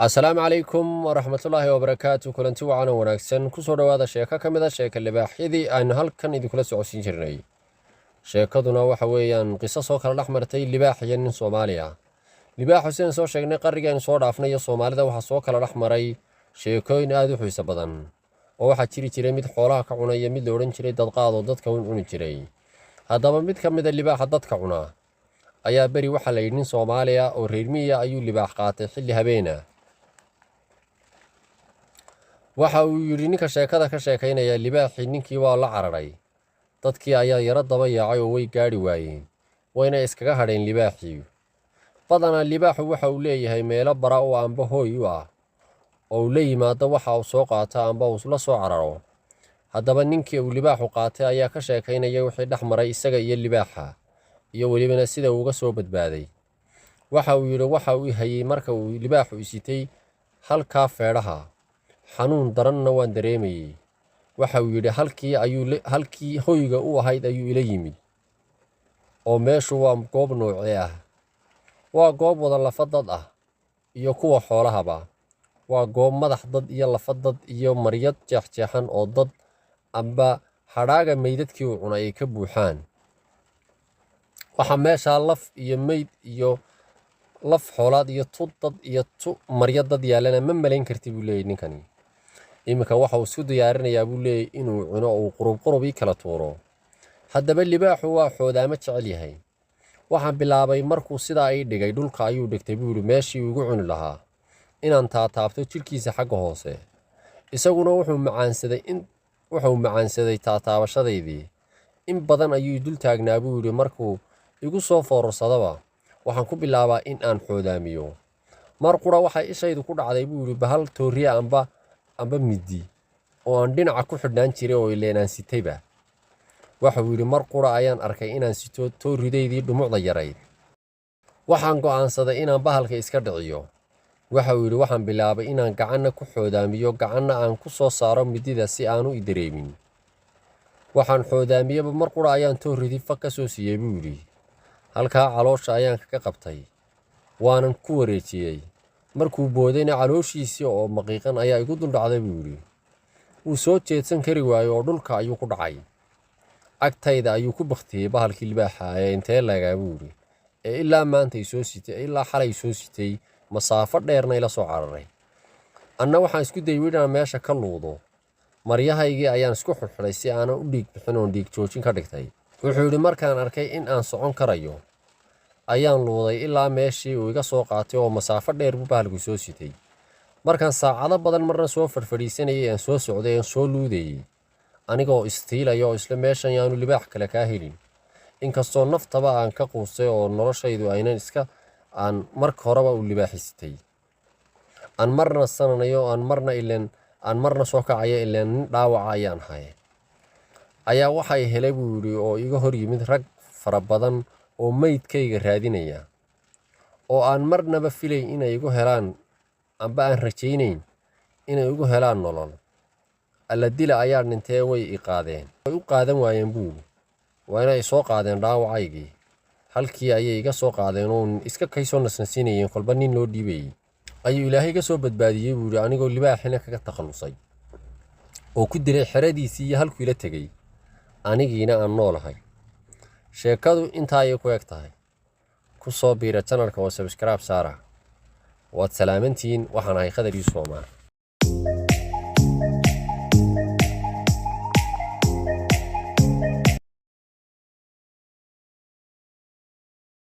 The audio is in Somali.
السلام عليكم ورحمة الله وبركاته. كلنتي وعنا وناكسن كسر هذا شيكا كمذا شيك اللي بحيدي أن هل كان يدخل السعوديين جرني شيكادنا وحويان قصص وكر الأحمر تي اللي بحيان صوماليا اللي حسين صور شيكنا قرية صور عفنية صوماليا وحصو كر الأحمري شيكوين آدو حيس بدن وواحد تيري ميد حولها كعنا يميد لورن تيري دقاض وضد كون عن تيري هذا ما ميد كمذا اللي بحضت كعنا أيا بري وحليين صوماليا وريرمية أيو اللي بحقاته اللي هبينا waxa uu yiri ninka sheekada ka sheekaynaya libaaxii ninkii waa la cararay dadkii ayaa yara daba yaacay oo way gaari waayeen wayna iskaga hadheen libaaxii badana libaaxu waxa uu leeyahay meelo bara oo aanba hooy u ah oo la yimaado waxa uu soo qaata aanba uu la soo cararo haddaba ninkii uu libaaxu qaatay ayaa ka sheekaynaya wixii dhaxmaray isaga iyo libaaxa iyo waliba sida uu uga soo badbaaday waxa uu yiri waxa uu hayay marka uu libaaxu isitay halka feedhaha xanuun daranna waan dareemayay waxa uu yiri halkii hoyga u ahayd ayuu ila yimid oo meeshu waa goob noocee ah waa goob wada lafadad ah iyo kuwa xoolahaba waa goob madax dad iyo lafadad iyo maryad jeexjeexan oo dad amba hadhaaga meydadkii uu cunay ka buuxaan waxa meesha laf iyo meyd iyo laf xoolaad iyo dad iyo maryad dad yaalana ma malayn kartid buu leeyahay ninkani imika waxa uu isku diyaarinayaa buu leeyahay inuu cuno oo qurub kala tuuro haddaba libaaxu waa xoodaama jecel yahay waxaan bilaabay markuu sidaa ay dhigay dhulka ayuu dhigtay buu yiri meeshii ugu cuni lahaa inaan taataabto jirkiisa xagga hoose isaguna wuxuu macaansaday taataabashadeedii in badan ayuu dul taagnaa buu yiri markuu igu soo foorarsadaba waxaan ku bilaabaa in aan xoodaamiyo mar qura waxay ishaydu ku dhacday buu yiri bahal tooriya amba midi oo aan dhinaca ku xidhnaan jiray oo ileenaan sitayba waxa uu yiri mar qura ayaan arkay inaan sito toorideedii dhumucda yarayd waxaan go'aansaday inaan bahalka iska dhiciyo waxa uu yiri waxaan bilaabay inaan gacanna ku xoodaamiyo gacanna aan ku soo saaro midida si aanu i dareemin waxaan xoodaamiyaba mar qura ayaan tooridii fak ka soo siiyay buu yiri halka caloosha ayaan ka qabtay waanan ku wareejiyay markuu boodayna calooshiisii oo maqiiqan ayaa igu dul dhacday buu yiri wuu soo jeedsan kari waayo oo dhulka ayuu ku dhacay agtayda ayuu ku baktiyay bahalkii libaaxa ee intee laga buu yiri ee ilaa maanta ay soo sitay ilaa xalay soo sitay masaafo dheerna ila soo cararay anna waxaan isku dayay inaan meesha ka luudo maryahaygii ayaan isku xirxiray si aan u dhiig bixin oo dhiig joojin ka dhigtay wuxuu yiri markaan arkay in aan socon karayo ayaan luuday ilaa meeshii uu iga soo qaatay oo masaafo dheer buu bahalku soo sitay markaan saacado badan marna soo farfadhiisanayay aan soo socday aan soo luudayay anigoo istiilaya oo isla meeshan yaanu libaax kale ka helin inkastoo naftaba aan ka quustay oo noloshaydu aynan iska aan marka horeba u libaaxistay aan marna sananayo aan marna soo kacaya ileen nin dhaawaca ayaan hay ayaa waxay helay buu yiri oo iga hor yimid rag fara badan oo meydkayga raadinaya oo aan marnaba filay inay igu helaan amba aan rajaynayn inay igu helaan nolol alla dila ayaa dhintay way i qaadeen way u qaadan waayeen buu waa inay soo qaadeen dhaawacaygii halkii ayay iga soo qaadeen oo iska kaysoo nasnasiinayeen kolba nin loo dhiibay ayuu ilaahay ka soo badbaadiyay buu yiri anigoo libaaxina kaga takhalusay oo ku dilay xeradiisii iyo halkuu ila tagay anigiina aan noolahay sheekadu inta ay ku eg tahay ku soo biira channelka oo subscribe saara waad salaamantiin waxaan ahay Khadar Yuusuf Omar